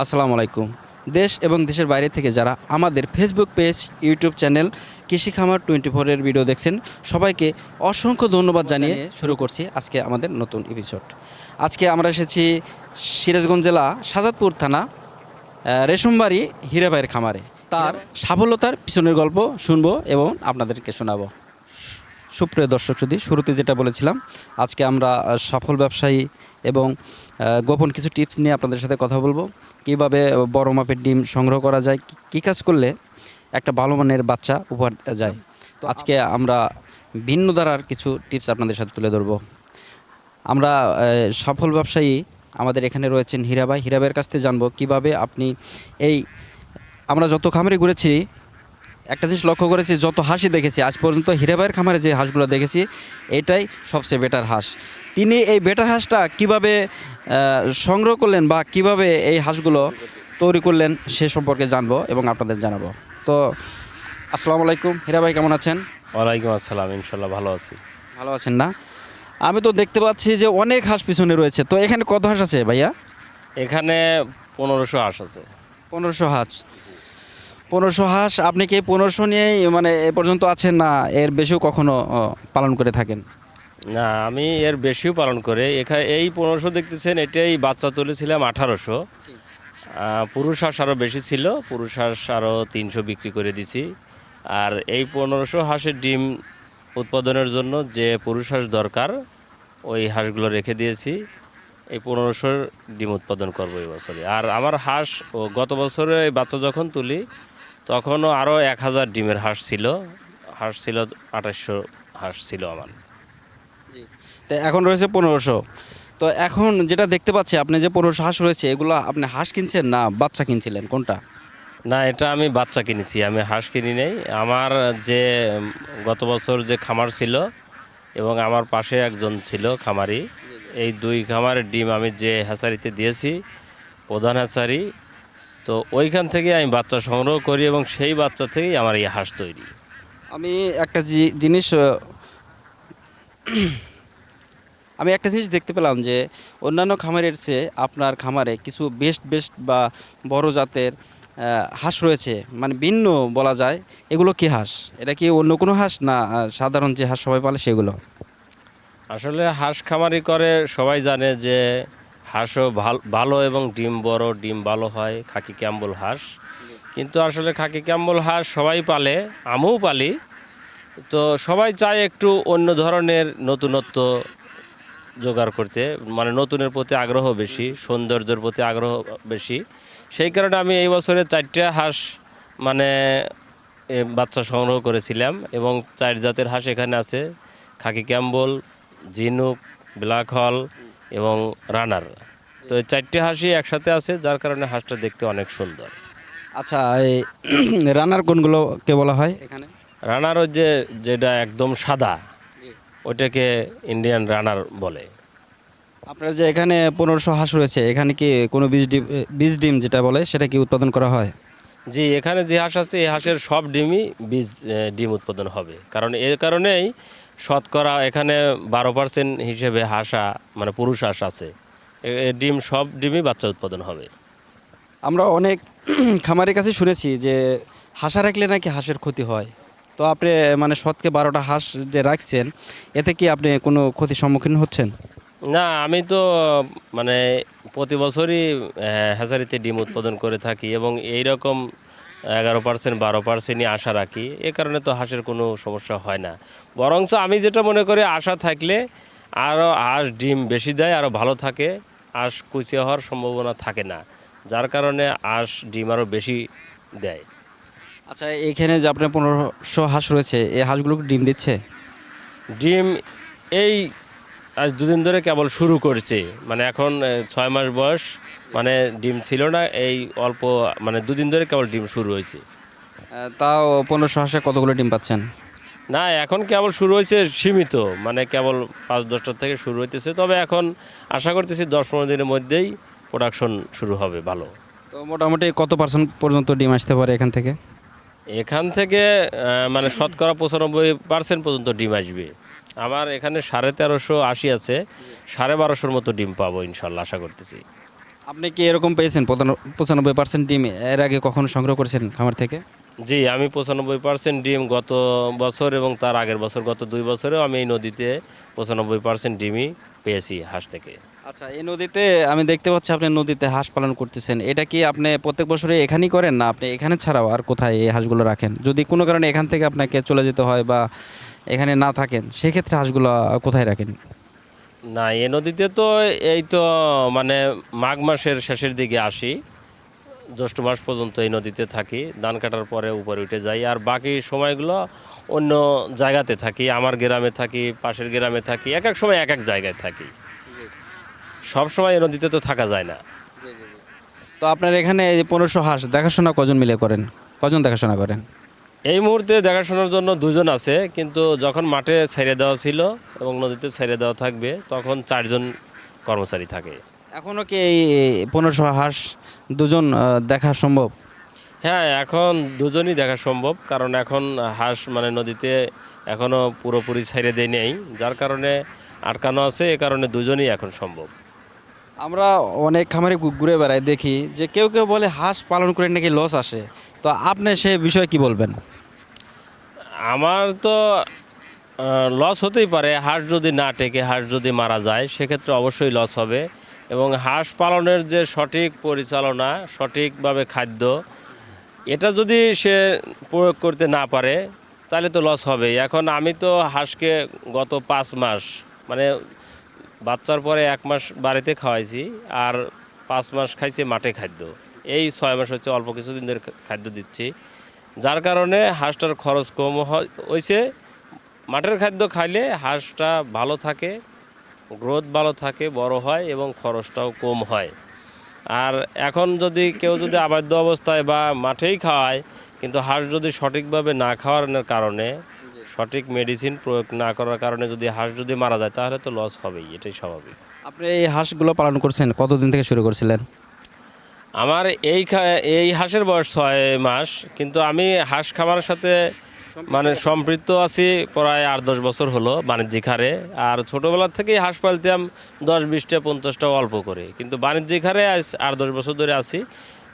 আসসালামু আলাইকুম। দেশ এবং দেশের বাইরে থেকে যারা আমাদের ফেসবুক পেজ, ইউটিউব চ্যানেল কৃষি খামার 24 এর ভিডিও দেখছেন, সবাইকে অসংখ্য ধন্যবাদ জানিয়ে শুরু করছি আজকে আমাদের নতুন এপিসোড। আজকে আমরা এসেছি সিরাজগঞ্জ জেলা সাজাদপুর থানা রেশমবাড়ি হীরাবাইয়ের খামারে। তার সাফল্যতার পিছনের গল্প শুনবো এবং আপনাদেরকে শোনাবো। সুপ্রিয় দর্শক, যদি শুরুতে যেটা বলেছিলাম, আজকে আমরা সফল ব্যবসায়ী এবং গোপন কিছু টিপস নিয়ে আপনাদের সাথে কথা বলবো। কিভাবে বড় মাপের ডিম সংগ্রহ করা যায়, কী কাজ করলে একটা ভালো মানের বাচ্চা উপহার দেওয়া যায়। তো আজকে আমরা ভিন্ন ধারার কিছু টিপস আপনাদের সাথে তুলে ধরবো। আমরা সফল ব্যবসায়ী আমাদের এখানে রয়েছেন হীরাবাইয়ের কাছ থেকে জানবো কীভাবে আপনি আমরা যত খামারে ঘুরেছি একটা জিনিস লক্ষ্য করেছি, যত হাঁসই দেখেছি আজ পর্যন্ত হীরাবাইয়ের খামারে যে হাঁসগুলো দেখেছি এটাই সবচেয়ে বেটার হাঁস। তিনি এই বেটার হাঁসটা কিভাবে সংগ্রহ করলেন বা কিভাবে এই হাঁসগুলো তৈরি করলেন সে সম্পর্কে জানবো এবং আপনাদের জানাবো। তো আসসালামু আলাইকুম হীরাবাই, কেমন আছেন? ওয়ালাইকুম আসসালাম, ইনশাল্লাহ ভালো আছি। ভালো আছেন না? আমি তো দেখতে পাচ্ছি যে অনেক হাঁস পিছনে রয়েছে। তো এখানে কত হাঁস আছে ভাইয়া? এখানে 1500 হাঁস আছে। 1500 হাঁস। 1500 হাঁস আপনি কি 1500 নিয়েই মানে এ পর্যন্ত আছেন, না এর বেশিও কখনো পালন করে থাকেন? না, আমি এর বেশিও পালন করে এখানে এই 1500 দেখতেছেন, এটাই বাচ্চা তুলেছিলাম 1800। পুরুষ হাঁস আরও বেশি ছিল, পুরুষ হাঁস আরও 300 বিক্রি করে দিছি। আর এই 1500 হাঁসের ডিম উৎপাদনের জন্য যে পুরুষ হাঁস দরকার ওই হাঁসগুলো রেখে দিয়েছি। এই 1500 ডিম উৎপাদন করবো এই বছরে। আর আমার হাঁস গত বছরে এই বাচ্চা যখন তুলি তখনও আরও 1000 ডিমের হাঁস ছিল 2800 হাঁস ছিল আমার। তো এখন রয়েছে 1500। তো এখন যেটা দেখতে পাচ্ছি আপনি যে 1500 হাঁস রয়েছে, এগুলো আপনি হাঁস কিনছেন না বাচ্চা কিনছিলেন, কোনটা? না, এটা আমি বাচ্চা কিনেছি, আমি হাঁস কিনি নেই। আমার যে গত বছর যে খামার ছিল এবং আমার পাশে একজন ছিল খামারি, এই দুই খামারের ডিম আমি যে হ্যাচারিতে দিয়েছি, প্রধান হ্যাচারি, তো ওইখান থেকে আমি বাচ্চা সংগ্রহ করি এবং সেই বাচ্চা থেকেই আমার এই হাঁস তৈরি। আমি একটা জিনিস আমি একটা জিনিস দেখতে পেলাম যে অন্যান্য খামারের চেয়ে আপনার খামারে কিছু বেস্ট বা বড় জাতের হাঁস রয়েছে, মানে ভিন্ন বলা যায়। এগুলো কি হাঁস? এটা কি অন্য কোনো হাঁস, না সাধারণ যে হাঁস সবাই পালে সেগুলো? আসলে হাঁস খামারি করে সবাই জানে যে হাঁসও ভালো এবং ডিম বড়, ডিম ভালো হয় খাকি ক্যাম্বল হাঁস। কিন্তু আসলে খাকি ক্যাম্বল হাঁস সবাই পালে, আমিও পালি। তো সবাই চায় একটু অন্য ধরনের নতুনত্ব জোগাড় করতে, মানে নতুনের প্রতি আগ্রহ বেশি, সৌন্দর্যের প্রতি আগ্রহ বেশি। সেই কারণে আমি এই বছরে 4টা হাঁস মানে বাচ্চা সংগ্রহ করেছিলাম এবং 4 জাতের হাঁস এখানে আছে: খাকি ক্যাম্বল, ঝিনুক, ব্ল্যাক হল এবং রানার। তো এই 4টে হাঁসই একসাথে আছে, যার কারণে হাঁসটা দেখতে অনেক সুন্দর। আচ্ছা, এই রানার কোনগুলোকে বলা হয় এখানে? রানার ওই যেটা একদম সাদা, ওইটাকে ইন্ডিয়ান রানার বলে। আপনার যে এখানে 1500 হাঁস রয়েছে, এখানে কি কোনো বীজ ডিম যেটা বলে সেটা কি উৎপাদন করা হয়? জি, এখানে যে হাঁস আছে এই হাঁসের সব ডিমই ডিম উৎপাদন হবে, কারণ এর কারণেই শতকরা এখানে 12% হিসেবে হাঁসা মানে পুরুষ হাঁস আছে। ডিম সব ডিমই বাচ্চা উৎপাদন হবে। আমরা অনেক খামারের কাছে শুনেছি যে হাঁসা রাখলে নাকি হাঁসের ক্ষতি হয়। তো আপনি মানে শতকে 12টা হাঁস যে রাখছেন, এতে কি আপনি কোনো ক্ষতির সম্মুখীন হচ্ছেন? না, আমি তো মানে প্রতি বছরই হ্যাচারিতে ডিম উৎপাদন করে থাকি এবং এই রকম 11% 12%ই আশা রাখি। এ কারণে তো হাঁসের কোনো সমস্যা হয় না। বরঞ্চ আমি যেটা মনে করি, আশা থাকলে আরও হাঁস ডিম বেশি দেয়, আরও ভালো থাকে, হাঁস কুচিয়ে হওয়ার সম্ভাবনা থাকে না, যার কারণে হাঁস ডিম আরও বেশি দেয়। আচ্ছা, এইখানে যে আপনার 1500 হাঁস রয়েছে, এই হাঁসগুলো কি ডিম দিচ্ছে? ডিম এই আজ দুদিন ধরে কেবল শুরু করছে, মানে এখন 6 মাস বয়স, মানে ডিম ছিল না, এই অল্প মানে দুদিন ধরে কেবল ডিম শুরু হয়েছে। তাও 1500 হাঁসে কতগুলো ডিম পাচ্ছেন? না, এখন কেবল শুরু হয়েছে সীমিত, মানে কেবল 5-10টা থেকে শুরু হইতেছে। তবে এখন আশা করতেছি 10-15 দিনের মধ্যেই প্রোডাকশন শুরু হবে ভালো। তো মোটামুটি কত পার্সেন্ট পর্যন্ত ডিম আসতে পারে এখান থেকে? এখান থেকে মানে শতকরা 95% পর্যন্ত ডিম আসবে। আমার এখানে 1350 আছে, 1250 মতো ডিম পাবো ইনশাল্লাহ, আশা করতেছি। আপনি কি এরকম পেয়েছেন 95% ডিম এর আগে কখনো সংগ্রহ করেছেন খামার থেকে? জি, আমি 95% ডিম গত বছর এবং তার আগের বছর গত 2 বছরেও আমি এই নদীতে 95% ডিমই পেয়েছি হাঁস থেকে। আচ্ছা, এই নদীতে আমি দেখতে পাচ্ছি আপনি নদীতে হাঁস পালন করতেছেন। এটা কি আপনি প্রত্যেক বছরে এখানেই করেন, না আপনি এখানে ছাড়াও আর কোথায় এই হাঁসগুলো রাখেন? যদি কোনো কারণে এখান থেকে আপনাকে চলে যেতে হয় বা এখানে না থাকেন, সেক্ষেত্রে হাঁসগুলো কোথায় রাখেন? না, এ নদীতে তো এই তো মানে মাঘ মাসের শেষের দিকে আসি, জ্যৈষ্ঠ মাস পর্যন্ত এই নদীতে থাকি, ধান কাটার পরে উপরে উঠে যাই। আর বাকি সময়গুলো অন্য জায়গাতে থাকি, আমার গ্রামে থাকি, পাশের গ্রামে থাকি, এক এক সময় এক এক জায়গায় থাকি। সব সময় এই নদীতে তো থাকা যায় না। তো আপনার এখানে এই যে 1500 হাঁস দেখাশোনা কজন মিলে করেন? কজন দেখাশোনা করেন? এই মুহূর্তে দেখাশোনার জন্য দুজন আছে, কিন্তু যখন মাঠে ছেড়ে দেওয়া ছিল এবং নদীতে ছেড়ে দেওয়া থাকবে তখন 4জন কর্মচারী থাকে। এখনও কি এই 1500 হাঁস দুজন দেখা সম্ভব? হ্যাঁ, এখন দুজনই দেখা সম্ভব, কারণ এখন হাঁস মানে নদীতে এখনও পুরোপুরি ছেড়ে দেয় নেই, যার কারণে আটকানো আছে, এ কারণে দুজনই এখন সম্ভব। আমরা অনেক খামারে ঘুরে বেড়াই, দেখি যে কেউ কেউ বলে হাঁস পালন করে নাকি লস আসে। তো আপনি সে বিষয়ে কি বলবেন? আমার তো লস হতেই পারে, হাঁস যদি না টেকে, হাঁস যদি মারা যায় সেক্ষেত্রে অবশ্যই লস হবে। এবং হাঁস পালনের যে সঠিক পরিচালনা, সঠিকভাবে খাদ্য, এটা যদি সে প্রয়োগ করতে না পারে তাহলে তো লস হবেই। এখন আমি তো হাঁসকে গত 5 মাস মানে বাচ্চার পরে 1 মাস বাড়িতে খাওয়াইছি, আর 5 মাস খাইছি মাঠে খাদ্য। এই 6 মাস হচ্ছে অল্প কিছুদিন ধরে খাদ্য দিচ্ছি, যার কারণে হাঁসটার খরচ কম হয়েছে। মাঠের খাদ্য খাইলে হাঁসটা ভালো থাকে, গ্রোথ ভালো থাকে, বড় হয় এবং খরচটাও কম হয়। আর এখন যদি কেউ যদি আবদ্ধ অবস্থায় বা মাঠেই খাওয়ায়, কিন্তু হাঁস যদি সঠিকভাবে না খাওয়ানোর কারণে, সঠিক মেডিসিন প্রয়োগ না করার কারণে যদি হাঁস যদি মারা যায় তাহলে তো লস হবেই, এটাই স্বাভাবিক। আপনি এই হাঁসগুলো পালন করছেন কতদিন থেকে শুরু করছিলেন? আমার এই হাঁসের বয়স 6 মাস, কিন্তু আমি হাঁস খামারের সাথে মানে সম্পৃক্ত আছি প্রায় 8-10 বছর হলো বাণিজ্যিক হারে। আর ছোটোবেলার থেকেই হাঁস পালতাম 10-20টা 50টা অল্প করে, কিন্তু বাণিজ্যিক হারে আজ 8-10 বছর ধরে আছি,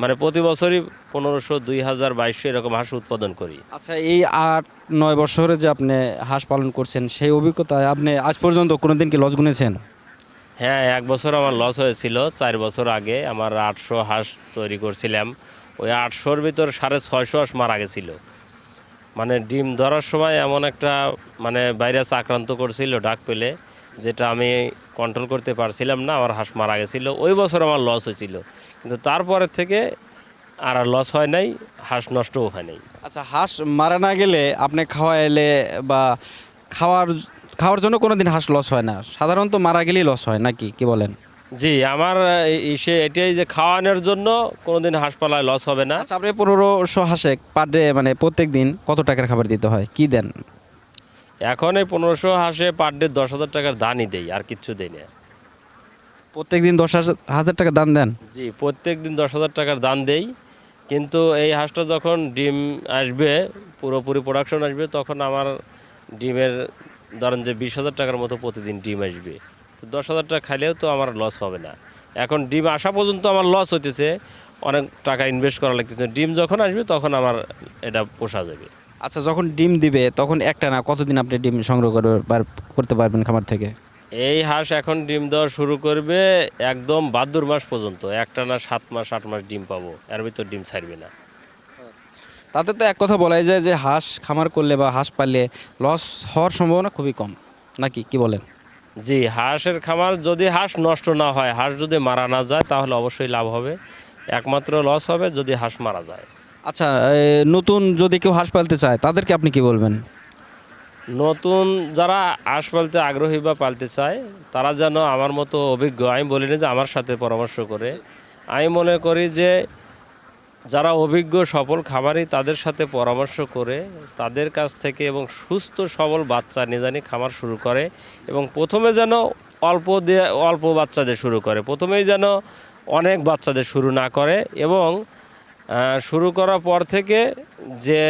মানে প্রতি বছরই 1500, 2000, 2200 এরকম হাঁস উৎপাদন করি। আচ্ছা, এই 8-9 বছরে যে আপনি হাঁস পালন করছেন, সেই অভিজ্ঞতায় আপনি আজ পর্যন্ত কোনোদিন কি লস গুনেছেন? হ্যাঁ, 1 বছর আমার লস হয়েছিল। 4 বছর আগে আমার 800 হাঁস তৈরি করছিলাম, ওই 800-র ভিতর 650 হাঁস মারা গেছিলো। মানে ডিম ধরার সময় এমন একটা মানে ভাইরাস আক্রান্ত করছিল ডাক পেলে, যেটা আমি কন্ট্রোল করতে পারছিলাম না, আমার হাঁস মারা গেছিলো। ওই বছর আমার লস হয়েছিল, কিন্তু তারপরের থেকে আর লস হয় নাই, হাঁস নষ্টও হয় নাই। আচ্ছা, হাঁস মারা না গেলে আপনি খাওয়াইলে বা খাওয়ার খাওয়ার জন্য কোনোদিন হাঁস লস হয় না, সাধারণত মারা গেলেই লস হয় নাকি, কি বলেন? জি, আমার এটাই যে খাওয়ানোর জন্য কোনোদিন হাঁস পালায় লস হবে না। আচ্ছা, আপনি 1500 হাঁসে পার ডে মানে প্রত্যেক দিন কত টাকার খাবার দিতে হয়, কি দেন? এখন এই 1500 হাঁসে পার ডে 10,000 টাকার দানই দেই, আর কিচ্ছু দেই না। প্রত্যেক দিন 10,000 টাকা দান দেন? জি, প্রত্যেক দিন 10,000 টাকার দান দেই। কিন্তু এই হাঁসটা যখন ডিম আসবে, পুরোপুরি প্রোডাকশন আসবে, তখন আমার ডিমের ধরেন যে 20,000 টাকার মতো প্রতিদিন ডিম আসবে। তো 10,000 টাকা খাইলেও তো আমার লস হবে না। এখন ডিম আসা পর্যন্ত আমার লস হইতেছে, অনেক টাকা ইনভেস্ট করা লাগতেছে। ডিম যখন আসবে তখন আমার এটা পোষা যাবে। আচ্ছা, যখন ডিম দিবে তখন একটা না কতদিন আপনি ডিম সংগ্রহ করতে পারবেন খামার থেকে? এই হাঁস এখন ডিম দেওয়া শুরু করবে একদম ভাদ্র মাস পর্যন্ত, একটানা 7 মাস 8 মাস ডিম পাবো, এর ভিতর ডিম ছাড়বে না। তাতে তো এক কথা বলাই যায় যে হাঁস খামার করলে বা হাঁস পাললে লস হওয়ার সম্ভাবনা খুবই কম, নাকি, কি বলেন? জি, হাঁসের খামার যদি হাঁস নষ্ট না হয়, হাঁস যদি মারা না যায় তাহলে অবশ্যই লাভ হবে। একমাত্র লস হবে যদি হাঁস মারা যায়। আচ্ছা, নতুন যদি কেউ হাঁস পালতে চায় তাদেরকে আপনি কি বলবেন? নতুন যারা হাঁস পালতে আগ্রহী বা পালতে চায়, তারা যেন আমার মতো অভিজ্ঞ, আমি বলি না যে আমার সাথে পরামর্শ করে, আমি মনে করি যে যারা অভিজ্ঞ সফল খামারি তাদের সাথে পরামর্শ করে, তাদের কাছ থেকে এবং সুস্থ সবল বাচ্চা নিয়ে জানি খামার শুরু করে, এবং প্রথমে যেন অল্প বাচ্চাদের শুরু করে, প্রথমেই যেন অনেক বাচ্চাদের শুরু না করে, এবং শুরু করার পর থেকে যে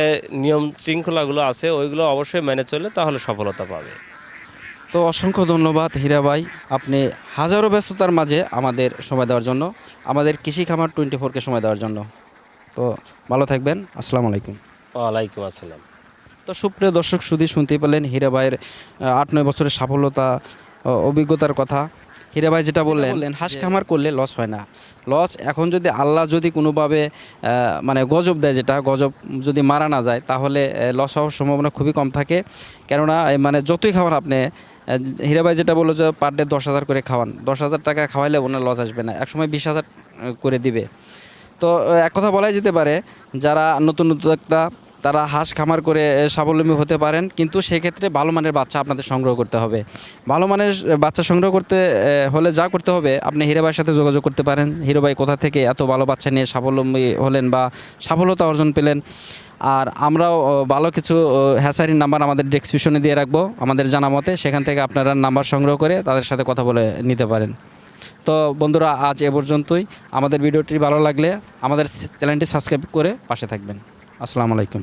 নিয়ম শৃঙ্খলাগুলো আছে ওইগুলো অবশ্যই মেনে চলে, তাহলে সফলতা পাবে। তো তো অসংখ্য ধন্যবাদ হীরা ভাই, আপনি হাজারো ব্যস্ততার মাঝে আমাদের সময় দেওয়ার জন্য, আমাদের কৃষি খামার 24কে সময় দেওয়ার জন্য। তো ভালো থাকবেন, আসসালামু আলাইকুম। ওয়ালাইকুম আসসালাম। তো সুপ্রিয় দর্শক, শুধু শুনতেই পেলেন হীরা ভাইয়ের 8-9 বছরের সফলতা, অভিজ্ঞতার কথা। হীরা ভাই যেটা বললেন হাঁস খামার করলে লস হয় না। লস এখন যদি আল্লাহ যদি কোনোভাবে মানে গজব দেয়, যেটা গজব যদি মারা না যায়, তাহলে লস হওয়ার সম্ভাবনা খুবই কম থাকে। কেননা মানে যতই খাওয়ান আপনি, হীরা ভাই যেটা বললো যে পার ডে 10,000 করে খাওয়ান, 10,000 টাকা খাওয়াইলে ওনার লস আসবে না, একসময় 20,000 করে দিবে। তো এক কথা বলাই যেতে পারে, যারা নতুন উদ্যোক্তা তারা হাঁস খামার করে স্বাবলম্বী হতে পারেন, কিন্তু সেক্ষেত্রে ভালো মানের বাচ্চা আপনাদের সংগ্রহ করতে হবে। ভালো মানের বাচ্চা সংগ্রহ করতে হলে যা করতে হবে, আপনি হীরা ভাইয়ের সাথে যোগাযোগ করতে পারেন। হীরা ভাই কোথা থেকে এত ভালো বাচ্চা নিয়ে স্বাবলম্বী হলেন বা সফলতা অর্জন পেলেন। আর আমরাও ভালো কিছু হ্যাচারির নাম্বার আমাদের ডেসক্রিপশনে দিয়ে রাখবো আমাদের জানা মতে, সেখান থেকে আপনারা নাম্বার সংগ্রহ করে তাদের সাথে কথা বলে নিতে পারেন। তো বন্ধুরা, আজ এ পর্যন্তই। আমাদের ভিডিওটি ভালো লাগলে আমাদের চ্যানেলটি সাবস্ক্রাইব করে পাশে থাকবেন। আসসালামু আলাইকুম।